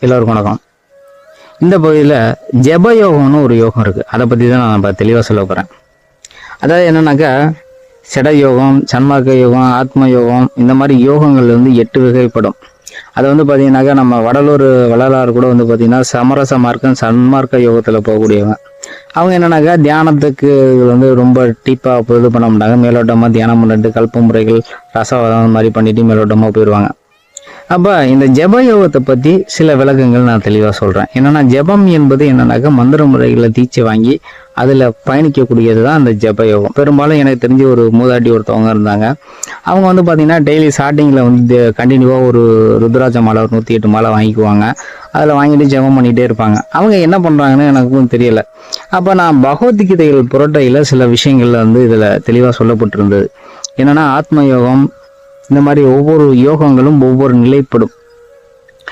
எல்லோருக்கும் வணக்கம். இந்த பகுதியில் ஜப யோகம்னு ஒரு யோகம் இருக்குது. அதை பற்றி தான் நான் தெளிவாக சொல்ல போகிறேன். அதாவது என்னன்னாக்கா, செட யோகம், சன்மார்க்க யோகம், ஆத்ம யோகம், இந்த மாதிரி யோகங்கள் 8 வகைப்படும். அதை பார்த்தீங்கன்னாக்கா, நம்ம வள்ளலார் கூட பார்த்தீங்கன்னா சமரச மார்க்கம் சன்மார்க்க யோகத்தில் போகக்கூடியவங்க. அவங்க என்னன்னாக்கா, தியானத்துக்கு ரொம்ப டீப்பாக இது பண்ண மாட்டாங்க. மேலோட்டமாக தியானம் பண்ணிட்டு கல்ப முறைகள் ரசவாதம் மாதிரி பண்ணிட்டு மேலோட்டமாக போயிடுவாங்க. அப்போ இந்த ஜப யோகத்தை பற்றி சில விளக்கங்கள் நான் தெளிவாக சொல்கிறேன். என்னென்னா, ஜபம் என்பது என்னன்னாக்கா, மந்திர முறைகளை தீட்சை வாங்கி அதில் பயணிக்கக்கூடியது தான் அந்த ஜப யோகம். பெரும்பாலும் எனக்கு தெரிஞ்ச ஒரு மூதாட்டி ஒருத்தவங்க இருந்தாங்க. அவங்க பார்த்தீங்கன்னா டெய்லி ஸ்டார்டிங்கில் கண்டினியூவாக ஒரு ருத்ராட்ச மாலை, ஒரு 108 மாலை வாங்கிக்குவாங்க. அதில் வாங்கிட்டு ஜபம் பண்ணிகிட்டே இருப்பாங்க. அவங்க என்ன பண்ணுறாங்கன்னு எனக்கும் தெரியலை. அப்போ நான் பகவத்கீதைகள் புரட்டையில் சில விஷயங்கள் இதில் தெளிவாக சொல்லப்பட்டிருந்தது. என்னென்னா, ஆத்ம யோகம், இந்த மாதிரி ஒவ்வொரு யோகங்களும் ஒவ்வொரு நிலைப்படும்.